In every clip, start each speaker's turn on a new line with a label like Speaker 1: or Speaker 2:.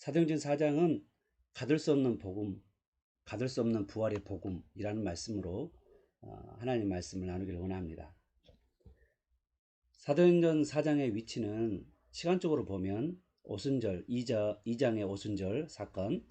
Speaker 1: 사도행전 4장은 가둘 수 없는 복음, 가둘 수 없는 부활의 복음이라는 말씀으로 하나님 말씀을 나누기를 원합니다. 사도행전 4장의 위치는 시간적으로 보면 오순절 2장의 오순절 사건,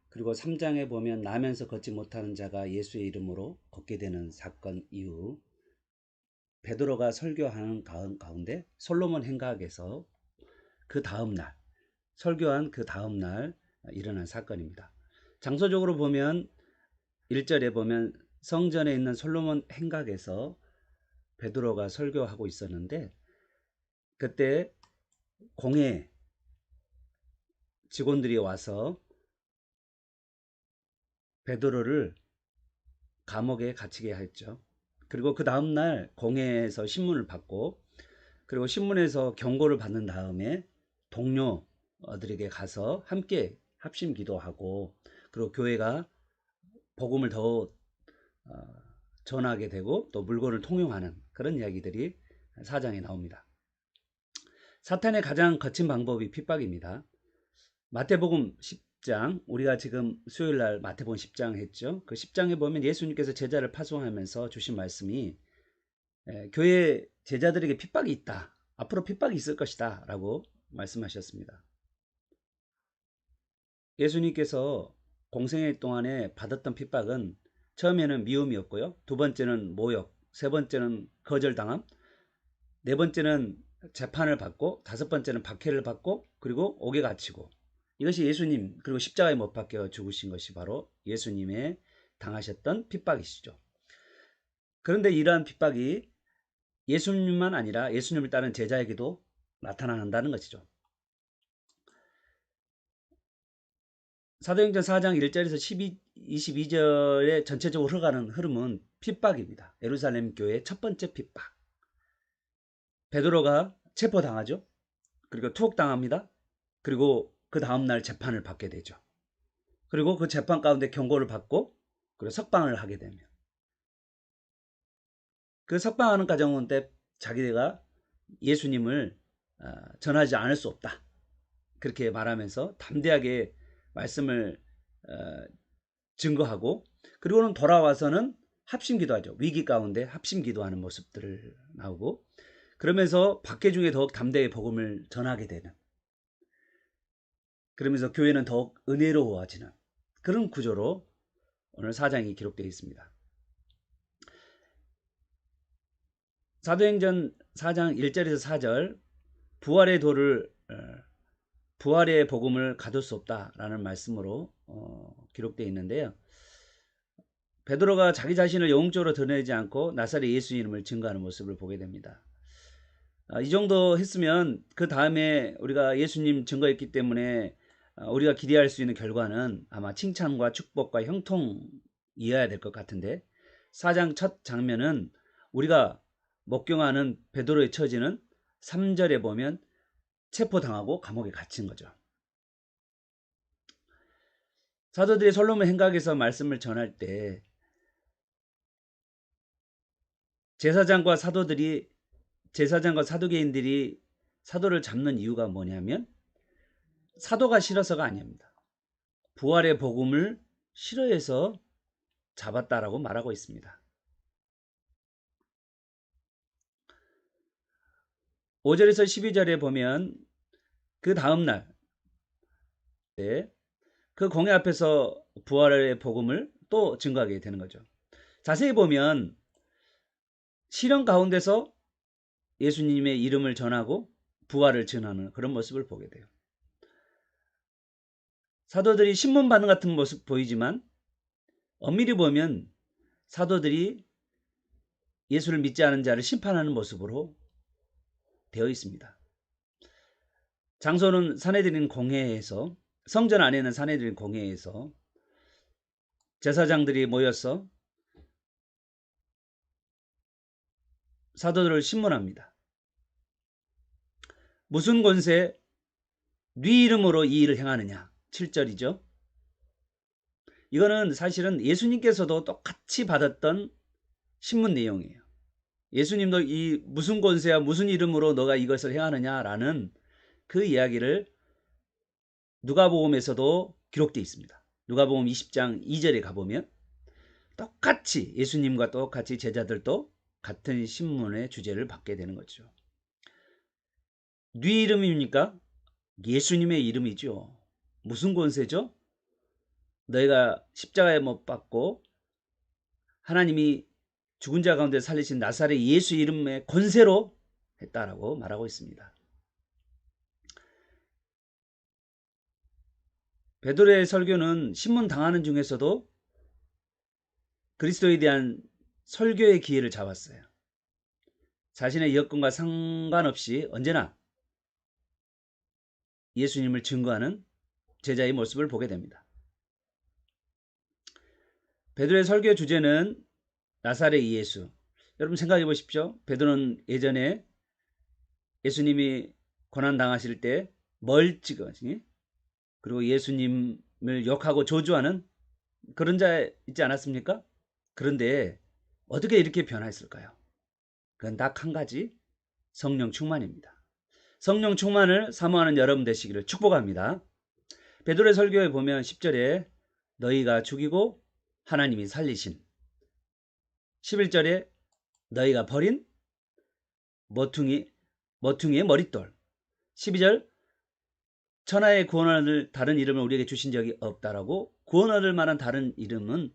Speaker 1: 그리고 3장에 보면 나면서 걷지 못하는 자가 예수의 이름으로 걷게 되는 사건 이후 베드로가 설교하는 가운데 솔로몬 행각에서 그 다음날 설교한 그 다음날 일어난 사건입니다. 장소적으로 보면 1절에 보면 성전에 있는 솔로몬 행각에서 베드로가 설교하고 있었는데, 그때 공회 직원들이 와서 베드로를 감옥에 갇히게 했죠. 그리고 그 다음날 공회에서 신문을 받고, 그리고 신문에서 경고를 받는 다음에 동료들에게 가서 함께 합심 기도하고, 그리고 교회가 복음을 더 전하게 되고 또 물건을 통용하는 그런 이야기들이 4장에 나옵니다. 사탄의 가장 거친 방법이 핍박입니다. 마태복음 10장, 우리가 지금 수요일날 마태복음 10장 했죠. 그 10장에 보면 예수님께서 제자를 파송하면서 주신 말씀이 교회 제자들에게 핍박이 있다, 앞으로 핍박이 있을 것이다 라고 말씀하셨습니다. 예수님께서 공생애 동안에 받았던 핍박은 처음에는 미움이었고요, 두 번째는 모욕, 세 번째는 거절당함, 네 번째는 재판을 받고, 다섯 번째는 박해를 받고, 그리고 옥에 갇히고, 이것이 예수님, 그리고 십자가에 못 박혀 죽으신 것이 바로 예수님의 당하셨던 핍박이시죠. 그런데 이러한 핍박이 예수님만 아니라 예수님을 따른 제자에게도 나타난다는 것이죠. 사도행전 4장 1절에서 22절의 전체적으로 흘러가는 흐름은 핍박입니다. 예루살렘 교회의 첫 번째 핍박. 베드로가 체포당하죠. 그리고 투옥당합니다. 그리고 그 다음날 재판을 받게 되죠. 그리고 그 재판 가운데 경고를 받고, 그리고 석방을 하게 되면, 그 석방하는 과정은 때 자기가 예수님을 전하지 않을 수 없다, 그렇게 말하면서 담대하게 말씀을 증거하고, 그리고는 돌아와서는 합심기도하죠. 위기 가운데 합심기도하는 모습들을 나오고, 그러면서 박해 중에 더욱 담대히 복음을 전하게 되는, 그러면서 교회는 더욱 은혜로워지는 그런 구조로 오늘 4장이 기록되어 있습니다. 사도행전 4장 1절에서 4절, 부활의 복음을 가둘 수 없다라는 말씀으로 기록되어 있는데요. 베드로가 자기 자신을 영적으로 드러내지 않고 나사렛 예수 이름을 증거하는 모습을 보게 됩니다. 이 정도 했으면 그 다음에 우리가 예수님 증거했기 때문에 우리가 기대할 수 있는 결과는 아마 칭찬과 축복과 형통이어야 될 것 같은데, 4장 첫 장면은 우리가 목경하는 베드로의 처지는 3절에 보면 체포당하고 감옥에 갇힌 거죠. 사도들이 솔로몬 행각에서 말씀을 전할 때 제사장과 사도개인들이 사도를 잡는 이유가 뭐냐면 사도가 싫어서가 아닙니다. 부활의 복음을 싫어해서 잡았다라고 말하고 있습니다. 5절에서 12절에 보면 그 다음날 그 공회 앞에서 부활의 복음을 또 증거하게 되는 거죠. 자세히 보면 시련 가운데서 예수님의 이름을 전하고 부활을 전하는 그런 모습을 보게 돼요. 사도들이 신문 받는 같은 모습 보이지만 엄밀히 보면 사도들이 예수를 믿지 않은 자를 심판하는 모습으로 되어 있습니다. 장소는 사내들인 공회에서, 성전 안에 있는 사내들인 공회에서 제사장들이 모여서 사도들을 신문합니다. 무슨 권세 네 이름으로 이 일을 행하느냐, 7절이죠. 이거는 사실은 예수님께서도 똑같이 받았던 신문 내용이에요. 예수님도 이 무슨 권세야 무슨 이름으로 너가 이것을 행하느냐라는 그 이야기를 누가복음에서도 기록되어 있습니다. 누가복음 20장 2절에 가보면 똑같이 예수님과 똑같이 제자들도 같은 신문의 주제를 받게 되는 거죠. 네 이름입니까? 예수님의 이름이죠. 무슨 권세죠? 너희가 십자가에 못 박고 하나님이 죽은 자 가운데 살리신 나사렛 예수 이름의 권세로 했다라고 말하고 있습니다. 베드로의 설교는 신문 당하는 중에서도 그리스도에 대한 설교의 기회를 잡았어요. 자신의 여건과 상관없이 언제나 예수님을 증거하는 제자의 모습을 보게 됩니다. 베드로의 설교 주제는 나사렛 예수. 여러분 생각해 보십시오. 베드로는 예전에 예수님이 고난 당하실 때 멀찍이 그리고 예수님을 욕하고 저주하는 그런 자 있지 않았습니까? 그런데 어떻게 이렇게 변화했을까요? 그건 딱 한 가지, 성령 충만입니다. 성령 충만을 사모하는 여러분 되시기를 축복합니다. 베드로의 설교에 보면 10절에 너희가 죽이고 하나님이 살리신, 11절에 너희가 버린 모퉁이의 머릿돌, 12절 천하의 구원을 다른 이름을 우리에게 주신 적이 없다라고 구원 얻을 만한 다른 이름은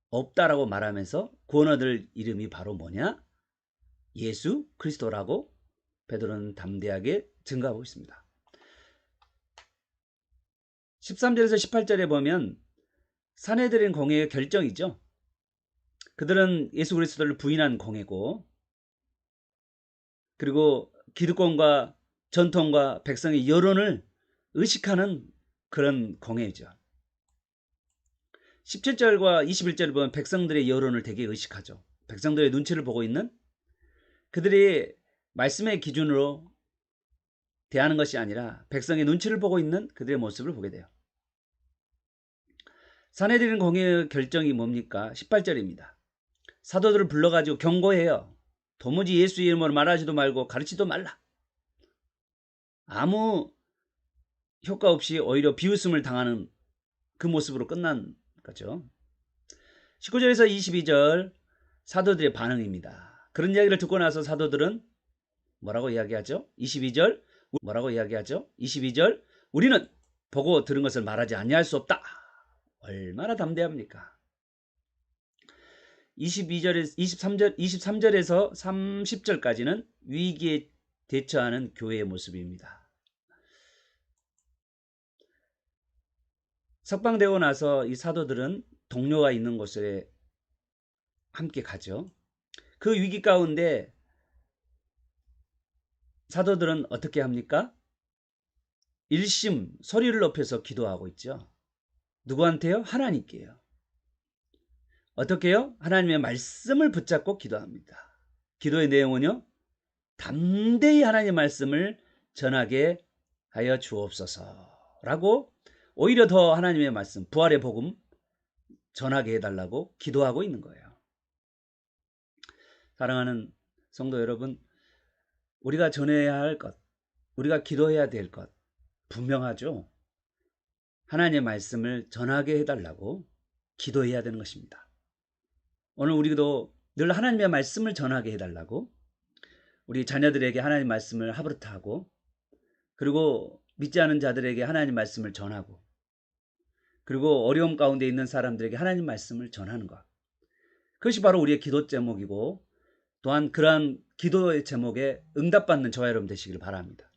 Speaker 1: 없다라고 말하면서 구원 얻을 이름이 바로 뭐냐? 예수 그리스도라고 베드로는 담대하게 증거하고 있습니다. 13절에서 18절에 보면 사내들인 공회의 결정이죠. 그들은 예수 그리스도를 부인한 공회고 그리고 기득권과 전통과 백성의 여론을 의식하는 그런 공회죠. 17절과 21절을 보면 백성들의 여론을 되게 의식하죠. 백성들의 눈치를 보고 있는 그들이 말씀의 기준으로 대하는 것이 아니라 백성의 눈치를 보고 있는 그들의 모습을 보게 돼요. 사내들인 공회의 결정이 뭡니까? 18절입니다. 사도들을 불러가지고 경고해요. 도무지 예수 이름으로 말하지도 말고 가르치도 말라. 아무 효과 없이 오히려 비웃음을 당하는 그 모습으로 끝난 거죠. 19절에서 22절 사도들의 반응입니다. 그런 이야기를 듣고 나서 사도들은 뭐라고 이야기하죠? 22절 뭐라고 이야기하죠? 22절 우리는 보고 들은 것을 말하지 아니할 수 없다. 얼마나 담대합니까? 23절에서 30절까지는 위기에 대처하는 교회의 모습입니다. 석방되고 나서 이 사도들은 동료가 있는 곳에 함께 가죠. 그 위기 가운데 사도들은 어떻게 합니까? 일심 소리를 높여서 기도하고 있죠. 누구한테요? 하나님께요. 어떻게 해요? 하나님의 말씀을 붙잡고 기도합니다. 기도의 내용은요. 담대히 하나님의 말씀을 전하게 하여 주옵소서라고 오히려 더 하나님의 말씀, 부활의 복음 전하게 해달라고 기도하고 있는 거예요. 사랑하는 성도 여러분, 우리가 전해야 할 것, 우리가 기도해야 될 것 분명하죠. 하나님의 말씀을 전하게 해달라고 기도해야 되는 것입니다. 오늘 우리도 늘 하나님의 말씀을 전하게 해달라고 우리 자녀들에게 하나님 말씀을 하버릇하고 그리고 믿지 않은 자들에게 하나님 말씀을 전하고 그리고 어려움 가운데 있는 사람들에게 하나님 말씀을 전하는 것. 그것이 바로 우리의 기도 제목이고 또한 그러한 기도의 제목에 응답받는 저와 여러분 되시길 바랍니다.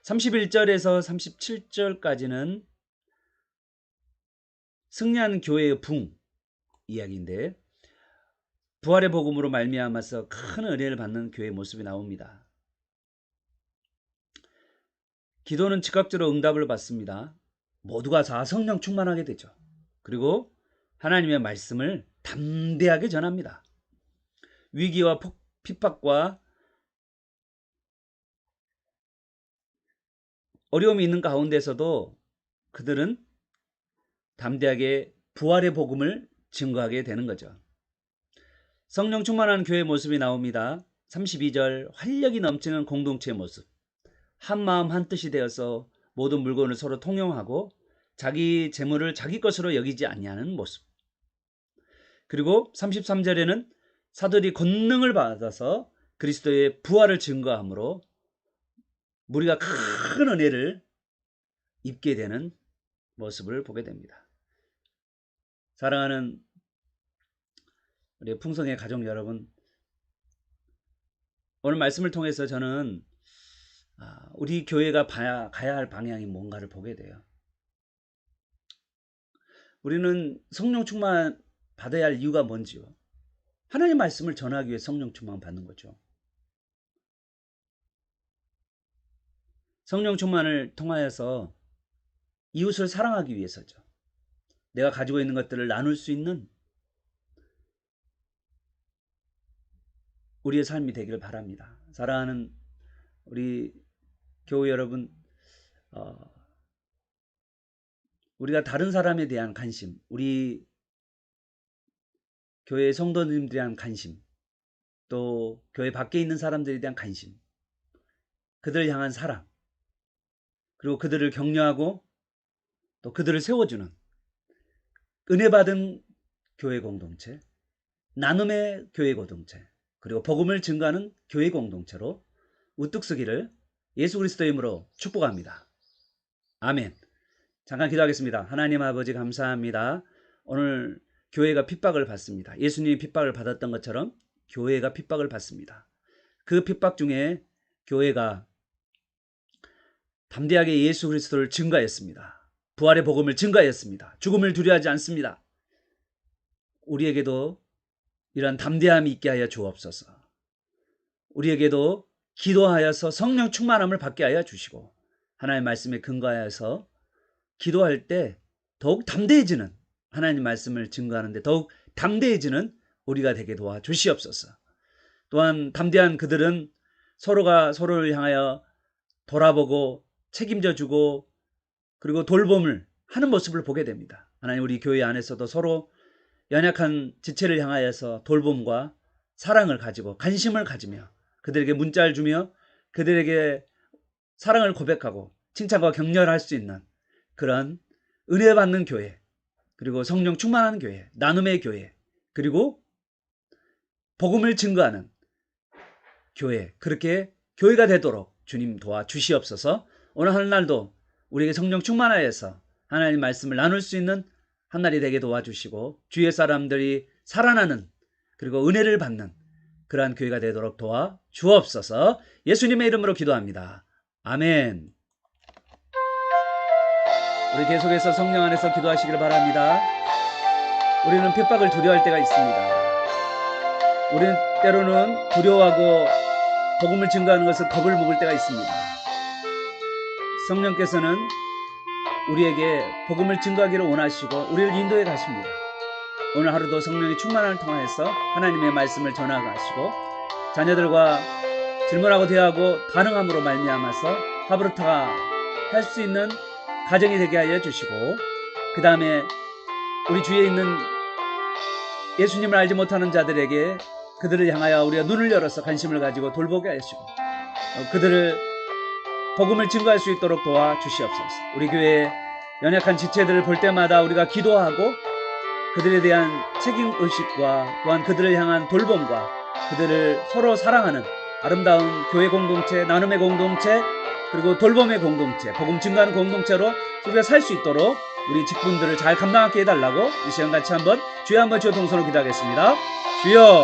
Speaker 1: 31절에서 37절까지는 승리한 교회의 붕 이야기인데 부활의 복음으로 말미암아서 큰 은혜를 받는 교회의 모습이 나옵니다. 기도는 즉각적으로 응답을 받습니다. 모두가 다 성령 충만하게 되죠. 그리고 하나님의 말씀을 담대하게 전합니다. 위기와 핍박과 어려움이 있는 가운데서도 그들은 담대하게 부활의 복음을 증거하게 되는 거죠. 성령 충만한 교회의 모습이 나옵니다. 32절 활력이 넘치는 공동체의 모습. 한 마음 한 뜻이 되어서 모든 물건을 서로 통용하고 자기 재물을 자기 것으로 여기지 아니하는 모습. 그리고 33절에는 사도들이 권능을 받아서 그리스도의 부활을 증거함으로 우리가 큰 은혜를 입게 되는 모습을 보게 됩니다. 사랑하는 우리 풍성의 가족 여러분, 오늘 말씀을 통해서 저는 우리 교회가 가야 할 방향이 뭔가를 보게 돼요. 우리는 성령 충만 받아야 할 이유가 뭔지요? 하나님의 말씀을 전하기 위해 성령 충만 받는 거죠. 성령 충만을 통하여서 이웃을 사랑하기 위해서죠. 내가 가지고 있는 것들을 나눌 수 있는 우리의 삶이 되기를 바랍니다. 사랑하는 우리 교회 여러분, 우리가 다른 사람에 대한 관심, 우리 교회 성도님들에 대한 관심, 또 교회 밖에 있는 사람들에 대한 관심, 그들을 향한 사랑, 그리고 그들을 격려하고 또 그들을 세워주는 은혜 받은 교회 공동체, 나눔의 교회 공동체, 그리고 복음을 증거하는 교회 공동체로 우뚝 서기를 예수 그리스도의 이름으로 축복합니다. 아멘. 잠깐 기도하겠습니다. 하나님 아버지 감사합니다. 오늘 교회가 핍박을 받습니다. 예수님이 핍박을 받았던 것처럼 교회가 핍박을 받습니다. 그 핍박 중에 교회가 담대하게 예수 그리스도를 증거했습니다. 부활의 복음을 증거했습니다. 죽음을 두려워하지 않습니다. 우리에게도 이러한 담대함이 있게 하여 주옵소서. 우리에게도 기도하여서 성령 충만함을 받게 하여 주시고 하나님의 말씀에 근거하여서 기도할 때 더욱 담대해지는, 하나님 말씀을 증거하는데 더욱 담대해지는 우리가 되게 도와주시옵소서. 또한 담대한 그들은 서로가 서로를 향하여 돌아보고 책임져주고 그리고 돌봄을 하는 모습을 보게 됩니다. 하나님, 우리 교회 안에서도 서로 연약한 지체를 향하여서 돌봄과 사랑을 가지고 관심을 가지며 그들에게 문자를 주며 그들에게 사랑을 고백하고 칭찬과 격려를 할 수 있는 그런 은혜 받는 교회, 그리고 성령 충만한 교회, 나눔의 교회, 그리고 복음을 증거하는 교회, 그렇게 교회가 되도록 주님 도와주시옵소서. 오늘 하늘날도 우리에게 성령 충만하여서 하나님 말씀을 나눌 수 있는 한날이 되게 도와주시고 주위의 사람들이 살아나는 그리고 은혜를 받는 그러한 교회가 되도록 도와주옵소서. 예수님의 이름으로 기도합니다. 아멘. 우리 계속해서 성령 안에서 기도하시길 바랍니다. 우리는 핍박을 두려워할 때가 있습니다. 우리는 때로는 두려워하고 복음을 증거하는 것을 겁을 먹을 때가 있습니다. 성령께서는 우리에게 복음을 증거하기를 원하시고 우리를 인도해 가십니다. 오늘 하루도 성령의 충만함을 통해서 하나님의 말씀을 전하시고 자녀들과 질문하고 대화하고 반응함으로 말미암아서 하브르타가 할 수 있는 가정이 되게 하여 주시고, 그 다음에 우리 주위에 있는 예수님을 알지 못하는 자들에게 그들을 향하여 우리가 눈을 열어서 관심을 가지고 돌보게 하시고 그들을 복음을 증거할 수 있도록 도와주시옵소서. 우리 교회의 연약한 지체들을 볼 때마다 우리가 기도하고 그들에 대한 책임의식과 또한 그들을 향한 돌봄과 그들을 서로 사랑하는 아름다운 교회 공동체, 나눔의 공동체, 그리고 돌봄의 공동체, 복음 증거하는 공동체로 우리가 살 수 있도록 우리 직분들을 잘 감당하게 해달라고 이 시간 같이 한번 주여 한번 주여 동서로 기도하겠습니다. 주여.